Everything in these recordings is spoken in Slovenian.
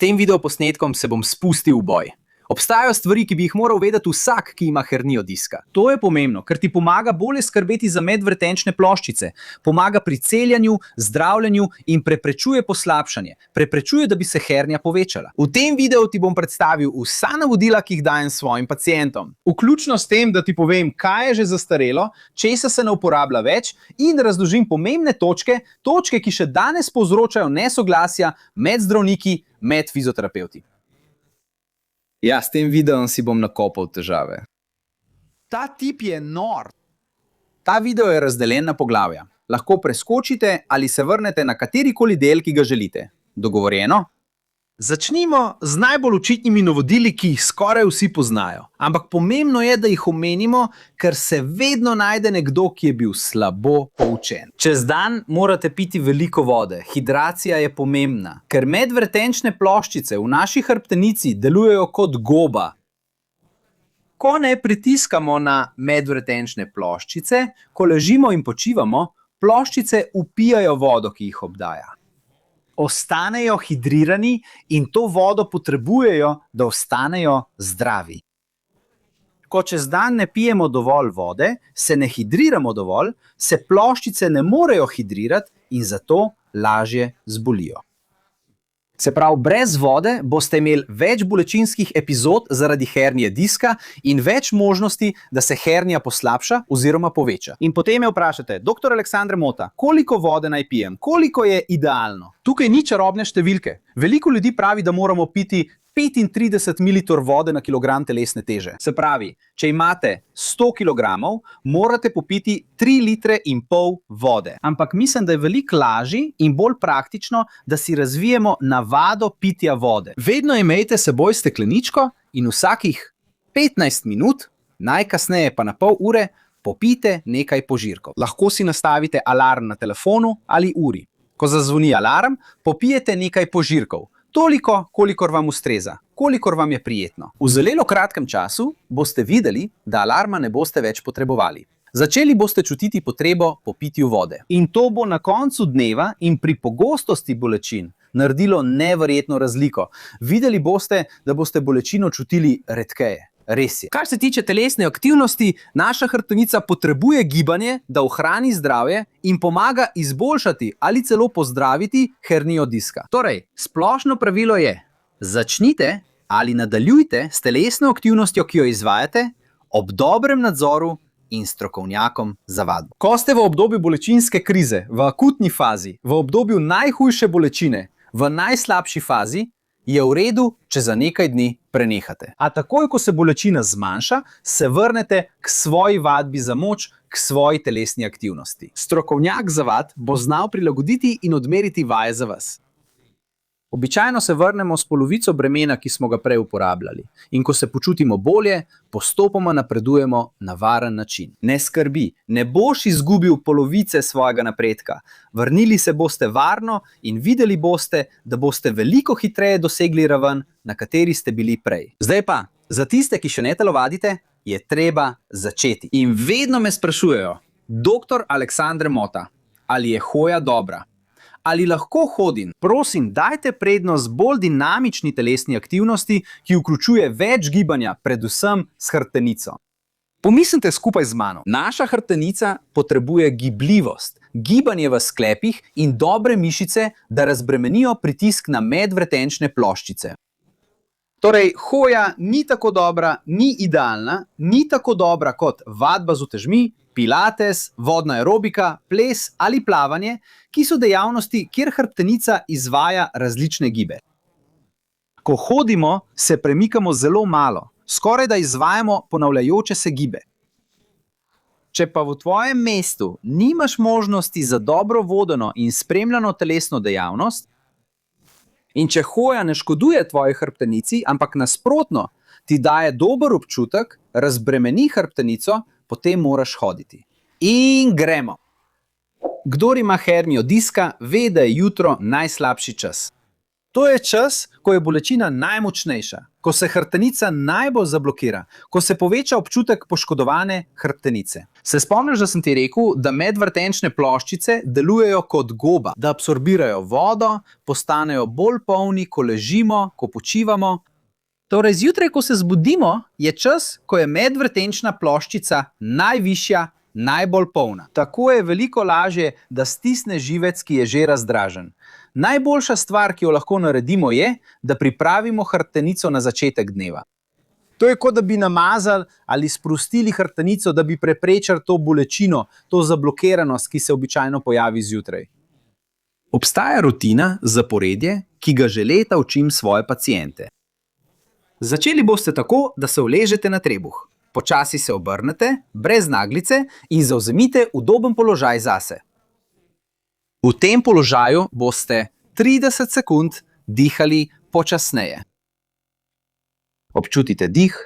tem videoposnetkom se bom spustil v boj. Obstajajo stvari, ki bi jih moral vedeti vsak, ki ima hernijo diska. To je pomembno, ker ti pomaga bolje skrbeti za medvretenčne ploščice, pomaga pri celjanju, zdravljenju in preprečuje poslabšanje, preprečuje, da bi se hernija povečala. V tem videu ti bom predstavil vsa navodila, ki jih dajem svojim pacientom. Vključno s tem, da ti povem, kaj je že zastarelo, česa se ne uporablja več in razložim pomembne točke, ki še danes povzročajo nesoglasja med zdravniki, med fizioterapevti. Ja, s tem videom si bom nakopal težave. Ta tip je nor. Ta video je razdeljen na poglavja. Lahko preskočite ali se vrnete na katerikoli del, ki ga želite. Dogovorjeno? Začnimo z najbolj očitnimi navodili, ki jih skoraj vsi poznajo. Ampak pomembno je, da jih omenimo, ker se vedno najde nekdo, ki je bil slabo poučen. Čez dan morate piti veliko vode. Hidracija je pomembna, ker medvretenčne ploščice v naši hrbtenici delujejo kot goba. Ko ne pritiskamo na medvretenčne ploščice, ko ležimo in počivamo, ploščice vpijajo vodo, ki jih obdaja. Ostanejo hidrirani in to vodo potrebujejo, da ostanejo zdravi. Ko čez dan ne pijemo dovolj vode, se ne hidriramo dovolj, se ploščice ne morejo hidrirati in zato lažje zbolijo. Se pravi, brez vode boste imeli več bolečinskih epizod zaradi hernije diska in več možnosti, da se hernija poslabša oziroma poveča. In potem me vprašate, dr. Aleksandre Mota, koliko vode naj pijem? Koliko je idealno? Tukaj ni čarobne številke. Veliko ljudi pravi, da moramo piti 35 ml vode na kilogram telesne teže. Se pravi, če imate 100 kg, morate popiti 3,5 litre vode. Ampak mislim, da je veliko lažje in bolj praktično, da si razvijemo navado pitja vode. Vedno imejte s seboj stekleničko in vsakih 15 minut, najkasneje pa na pol ure, popijte nekaj požirkov. Lahko si nastavite alarm na telefonu ali uri. Ko zazvoni alarm, popijete nekaj požirkov. Toliko, kolikor vam ustreza, kolikor vam je prijetno. V zelo kratkem času boste videli, da alarma ne boste več potrebovali. Začeli boste čutiti potrebo po pitju vode. In to bo na koncu dneva in pri pogostosti bolečin naredilo neverjetno razliko. Videli boste, da boste bolečino čutili redkeje. Res je. Kar se tiče telesne aktivnosti, naša hrbtenica potrebuje gibanje, da ohrani zdravje in pomaga izboljšati ali celo pozdraviti hernijo diska. Torej, splošno pravilo je, začnite ali nadaljujte s telesno aktivnostjo, ki jo izvajate, ob dobrem nadzoru in strokovnjakom za vadbo. Ko ste v obdobju bolečinske krize, v akutni fazi, v obdobju najhujše bolečine, v najslabši fazi, je v redu, če za nekaj dni prenehate. A takoj, ko se bolečina zmanjša, se vrnete k svoji vadbi za moč, k svoji telesni aktivnosti. Strokovnjak za vad bo znal prilagoditi in odmeriti vaje za vas. Običajno se vrnemo s polovico bremena, ki smo ga prej uporabljali. In ko se počutimo bolje, postopoma napredujemo na varen način. Ne skrbi, ne boš izgubil polovice svojega napredka. Vrnili se boste varno in videli boste, da boste veliko hitreje dosegli raven, na kateri ste bili prej. Zdaj pa, za tiste, ki še ne telovadite, je treba začeti. In vedno me sprašujejo, dr. Aleksandre Mota, ali je hoja dobra? Ali lahko hodim? Prosim, dajte prednost bolj dinamični telesni aktivnosti, ki vključuje več gibanja, predvsem s hrbtenico. Pomislite skupaj z mano. Naša hrbtenica potrebuje gibljivost, gibanje v sklepih in dobre mišice, da razbremenijo pritisk na medvretenčne ploščice. Torej, hoja ni tako dobra, ni idealna, ni tako dobra kot vadba z utežmi, pilates, vodna aerobika, ples ali plavanje, ki so dejavnosti, kjer hrbtenica izvaja različne gibe. Ko hodimo, se premikamo zelo malo, skoraj da izvajamo ponavljajoče se gibe. Če pa v tvojem mestu nimaš možnosti za dobro vodeno in spremljano telesno dejavnost, in če hoja ne škoduje tvoji hrbtenici, ampak nasprotno ti daje dober občutek, razbremeni hrbtenico, potem moraš hoditi. In gremo. Kdor ima hernijo diska, ve, da je jutro najslabši čas. To je čas, ko je bolečina najmočnejša, ko se hrbtenica najbolj zablokira, ko se poveča občutek poškodovane hrbtenice. Se spomniš, da sem ti rekel, da medvrtenčne ploščice delujejo kot goba, da absorbirajo vodo, postanejo bolj polni, ko ležimo, ko počivamo. Torej, zjutraj, ko se zbudimo, je čas, ko je medvrtenčna ploščica najvišja, najbolj polna. Tako je veliko lažje, da stisne živec, ki je že razdražen. Najboljša stvar, ki jo lahko naredimo, je, da pripravimo hrbtenico na začetek dneva. To je kot da bi namazali ali sprostili hrbtenico, da bi preprečili to bolečino, to zablokiranost, ki se običajno pojavi zjutraj. Obstaja rutina, zaporedje, ki ga že leta učim svoje paciente. Začeli boste tako, da se uležete na trebuh. Počasi se obrnete, brez naglice in zavzemite udoben položaj zase. V tem položaju boste 30 sekund dihali počasneje. Občutite dih,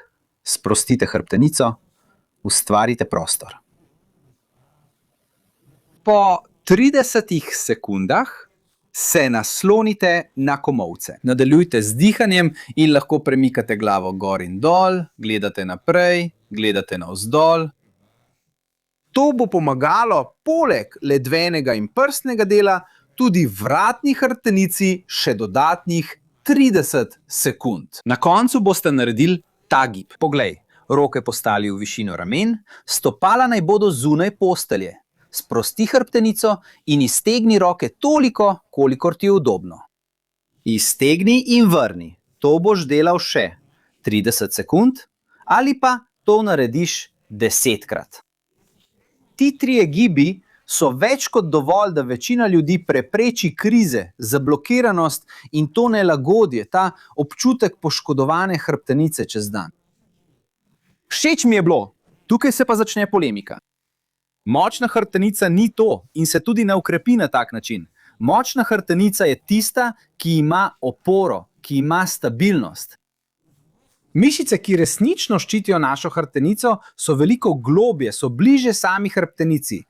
sprostite hrbtenico, ustvarite prostor. Po 30 sekundah se naslonite na komolce. Nadaljujte z dihanjem in lahko premikate glavo gor in dol, gledate naprej, gledate navzdol. To bo pomagalo poleg ledvenega in prstnega dela tudi vratni hrbtenici še dodatnih 30 sekund. Na koncu boste naredili ta gib. Poglej, roke postavili v višino ramen, stopala naj bodo zunaj postelje. Sprosti hrbtenico in iztegni roke toliko, kolikor ti je udobno. Iztegni in vrni. To boš delal še 30 sekund ali pa to narediš 10-krat. Ti 3 gibi so več kot dovolj, da večina ljudi prepreči krize, zablokiranost in to nelagodje, ta občutek poškodovane hrbtenice čez dan. Všeč mi je bilo, tukaj se pa začne polemika. Močna hrbtenica ni to in se tudi ne ukrepi na tak način. Močna hrbtenica je tista, ki ima oporo, ki ima stabilnost. Mišice, ki resnično ščitijo našo hrbtenico, so veliko globje, so bliže sami hrbtenici.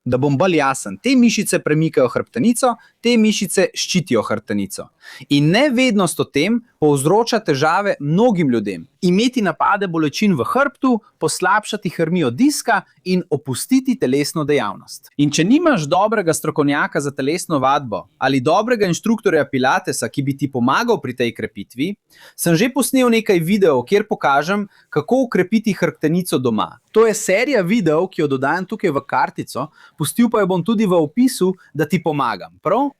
Da bom bolj jasen, te mišice premikajo hrbtenico, te mišice ščitijo hrbtenico. In nevednost o tem povzroča težave mnogim ljudem. Imeti napade bolečin v hrbtu, poslabšati hernijo diska in opustiti telesno dejavnost. In če nimaš dobrega strokovnjaka za telesno vadbo ali dobrega inštruktorja pilatesa, ki bi ti pomagal pri tej krepitvi, sem že posnel nekaj videov, kjer pokažem, kako ukrepiti hrbtenico doma. To je serija videov, ki jo dodajam tukaj v kartico, pustil pa jo bom tudi v opisu, da ti pomagam, prav?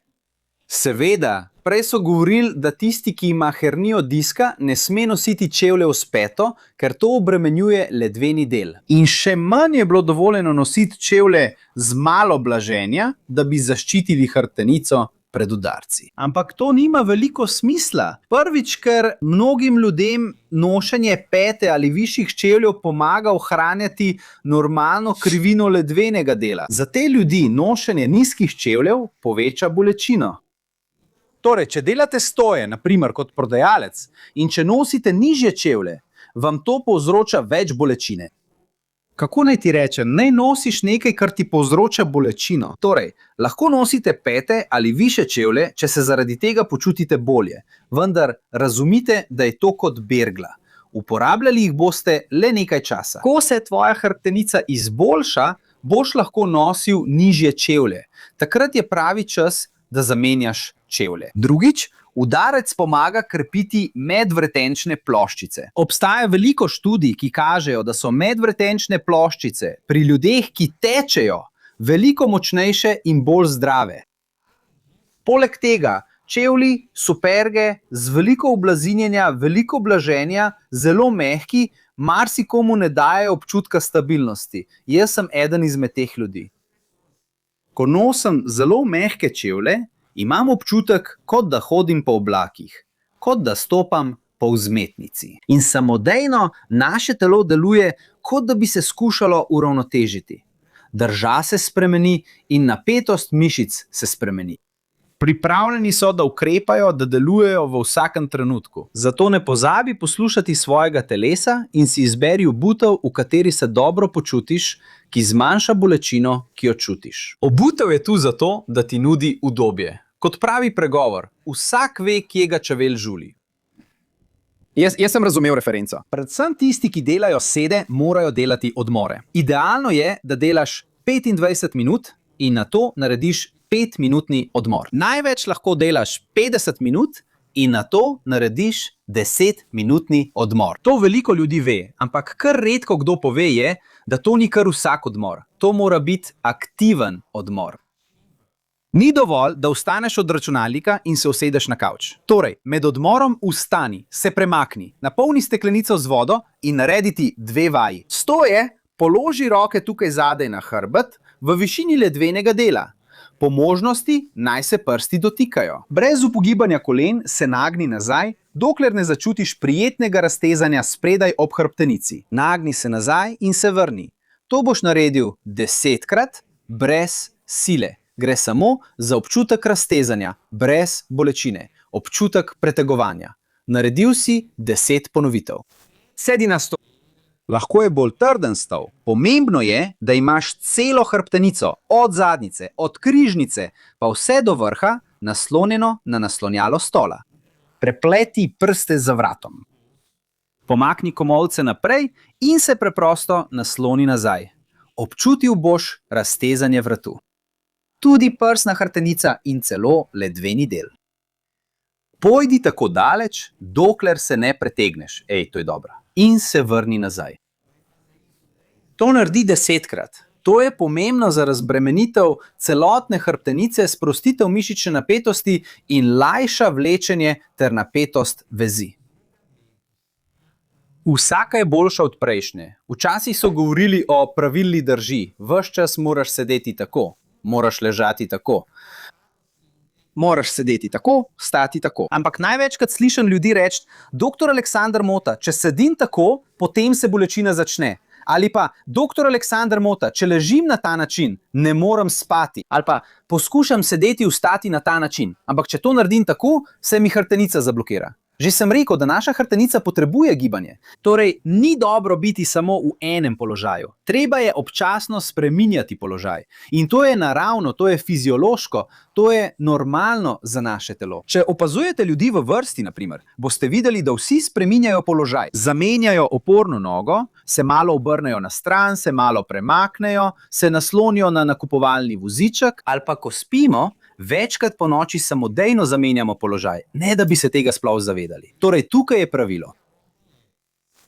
Seveda, prej so govorili, da tisti, ki ima hernijo diska, ne sme nositi čevljev s peto, ker to obremenjuje ledveni del. In še manj je bilo dovoljeno nositi čevlje z malo blaženja, da bi zaščitili hrbtenico pred udarci. Ampak to nima veliko smisla. Prvič, ker mnogim ljudem nošenje pete ali višjih čevljev pomaga ohranjati normalno krivino ledvenega dela. Za te ljudi nošenje nizkih čevljev poveča bolečino. Torej, če delate stoje, naprimer kot prodajalec, in če nosite nižje čevlje, vam to povzroča več bolečine. Kako naj ti rečem, naj nosiš nekaj, kar ti povzroča bolečino? Torej, lahko nosite pete ali višje čevlje, če se zaradi tega počutite bolje. Vendar razumite, da je to kot bergla. Uporabljali jih boste le nekaj časa. Ko se tvoja hrbtenica izboljša, boš lahko nosil nižje čevlje. Takrat je pravi čas, da zamenjaš čevlje. Drugič, udarec pomaga krepiti medvretenčne ploščice. Obstaja veliko študij, ki kažejo, da so medvretenčne ploščice pri ljudeh, ki tečejo, veliko močnejše in bolj zdrave. Poleg tega, čevlji, superge, z veliko oblazinjenja, veliko blaženja, zelo mehki, marsikomu ne dajejo občutka stabilnosti. Jaz sem eden izmed teh ljudi. Ko nosim zelo mehke čevlje, imam občutek, kot da hodim po oblakih, kot da stopam po vzmetnici. In samodejno naše telo deluje, kot da bi se skušalo uravnotežiti. Drža se spremeni in napetost mišic se spremeni. Pripravljeni so, da ukrepajo, da delujejo v vsakem trenutku. Zato ne pozabi poslušati svojega telesa in si izberi obutev, v kateri se dobro počutiš, ki zmanjša bolečino, ki jo čutiš. Obutev je tu zato, da ti nudi udobje. Kot pravi pregovor, vsak ve, kje ga čevelj žuli. Jaz sem razumel referenco. Predvsem tisti, ki delajo sede, morajo delati odmore. Idealno je, da delaš 25 minut in nato narediš 5-minutni odmor. Največ lahko delaš 50 minut in nato narediš 10-minutni odmor. To veliko ljudi ve, ampak kar redko kdo pove je, da to ni kar vsak odmor. To mora biti aktiven odmor. Ni dovolj, da vstaneš od računalnika in se usedeš na kavč. Torej, med odmorom vstani, se premakni, napolni steklenico z vodo in naredi 2 vaji. Stoje, položi roke tukaj zadaj na hrbet, v višini ledvenega dela. Po možnosti naj se prsti dotikajo. Brez upogibanja kolen se nagni nazaj, dokler ne začutiš prijetnega raztezanja spredaj ob hrbtenici. Nagni se nazaj in se vrni. To boš naredil 10-krat brez sile. Gre samo za občutek raztezanja, brez bolečine, občutek pretegovanja. Naredil si 10 ponovitev. Sedi na stol. Lahko je bolj trden stol. Pomembno je, da imaš celo hrbtenico, od zadnjice, od križnice, pa vse do vrha, naslonjeno na naslonjalo stola. Prepleti prste za vratom. Pomakni komolce naprej in se preprosto nasloni nazaj. Občutil boš raztezanje vratu. Tudi prsna hrbtenica in celo ledveni del. Pojdi tako daleč, dokler se ne pretegneš. To je dobro. In se vrni nazaj. To naredi 10-krat. To je pomembno za razbremenitev celotne hrbtenice, sprostitev mišične napetosti in lajša vlečenje ter napetost vezi. Vsaka je boljša od prejšnje. Včasih so govorili o pravilni drži. Ves čas moraš sedeti tako. Moraš ležati tako. Moraš sedeti tako, stati tako. Ampak največkrat slišim ljudi reči, doktor Aleksandar Mota, če sedim tako, potem se bolečina začne. Ali pa, doktor Aleksandar Mota, če ležim na ta način, ne morem spati. Ali pa, poskušam sedeti, vstati na ta način. Ampak če to naredim tako, se mi hrbtenica zablokira. Že sem rekel, da naša hrbtenica potrebuje gibanje. Torej, ni dobro biti samo v enem položaju. Treba je občasno spreminjati položaj. In to je naravno, to je fiziološko, to je normalno za naše telo. Če opazujete ljudi v vrsti, na primer, boste videli, da vsi spreminjajo položaj. Zamenjajo oporno nogo, se malo obrnejo na stran, se malo premaknejo, se naslonijo na nakupovalni voziček, ali pa ko spimo, večkrat po noči samodejno zamenjamo položaj, ne da bi se tega sploh zavedali. Torej, tukaj je pravilo.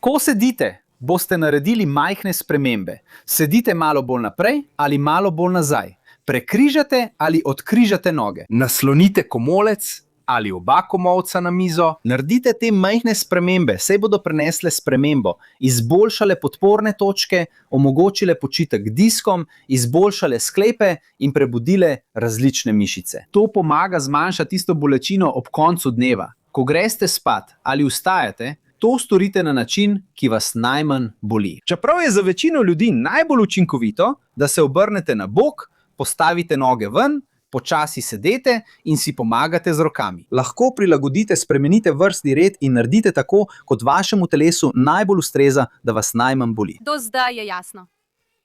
Ko sedite, boste naredili majhne spremembe. Sedite malo bolj naprej ali malo bolj nazaj. Prekrižate ali odkrižate noge. Naslonite komolec ali oba komolca na mizo. Naredite te majhne spremembe, saj bodo prinesle spremembo, izboljšale podporne točke, omogočile počitek diskom, izboljšale sklepe in prebudile različne mišice. To pomaga zmanjšati tisto bolečino ob koncu dneva. Ko greste spat ali vstajate, to storite na način, ki vas najmanj boli. Čeprav je za večino ljudi najbolj učinkovito, da se obrnete na bok, postavite noge ven, počasi sedete in si pomagate z rokami. Lahko prilagodite, spremenite vrstni red in naredite tako, kot vašemu telesu najbolj ustreza, da vas najmanj boli. Do zdaj je jasno.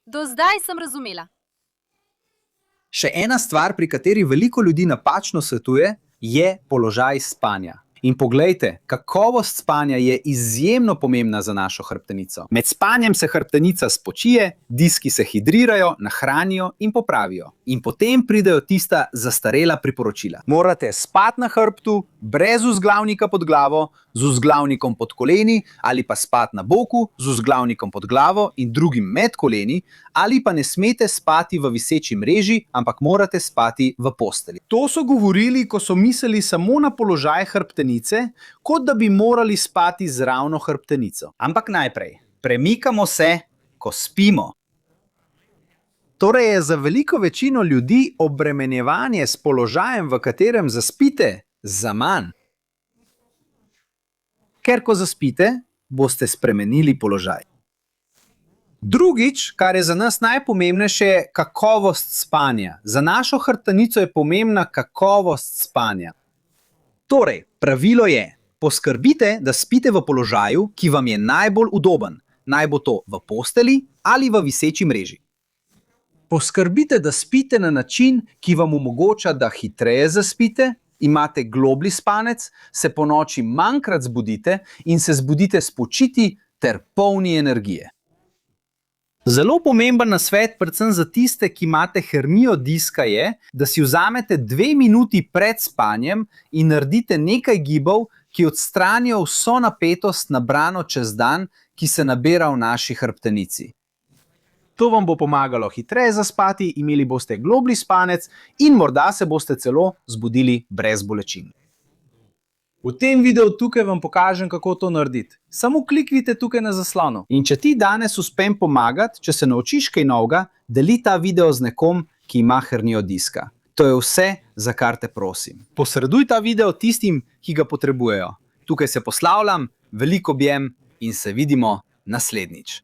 Do zdaj sem razumela. Še ena stvar, pri kateri veliko ljudi napačno svetuje, je položaj spanja. In poglejte, kakovost spanja je izjemno pomembna za našo hrbtenico. Med spanjem se hrbtenica spočije, diski se hidrirajo, nahranijo in popravijo. In potem pridejo tista zastarela priporočila. Morate spati na hrbtu, brez vzglavnika pod glavo, z vzglavnikom pod koleni, ali pa spati na boku, z vzglavnikom pod glavo in drugim med koleni, ali pa ne smete spati v viseči mreži, ampak morate spati v posteli. To so govorili, ko so mislili samo na položaj hrbtenice, kot da bi morali spati z ravno hrbtenico. Ampak najprej, premikamo se, ko spimo. Torej je za veliko večino ljudi obremenjevanje s položajem, v katerem zaspite, zaman. Ker ko zaspite, boste spremenili položaj. Drugič, kar je za nas najpomembnejše, je kakovost spanja. Za našo hrbtenico je pomembna kakovost spanja. Torej, pravilo je, poskrbite, da spite v položaju, ki vam je najbolj udoben. Naj bo to v posteli ali v viseči mreži. Poskrbite, da spite na način, ki vam omogoča, da hitreje zaspite, imate globlji spanec, se ponoči manjkrat zbudite in se zbudite spočiti ter polni energije. Zelo pomemben nasvet, predvsem za tiste, ki imate hernijo diska, je, da si vzamete 2 minuti pred spanjem in naredite nekaj gibov, ki odstranijo vso napetost nabrano čez dan, ki se nabira v naši hrbtenici. To vam bo pomagalo hitreje zaspati, imeli boste globlji spanec in morda se boste celo zbudili brez bolečin. V tem videu tukaj vam pokažem, kako to narediti. Samo kliknite tukaj na zaslonu. In če ti danes uspem pomagati, če se naučiš kaj novega, deli ta video z nekom, ki ima hernijo diska. To je vse, za kar te prosim. Posreduj ta video tistim, ki ga potrebujejo. Tukaj se poslavljam, veliko objem in se vidimo naslednjič.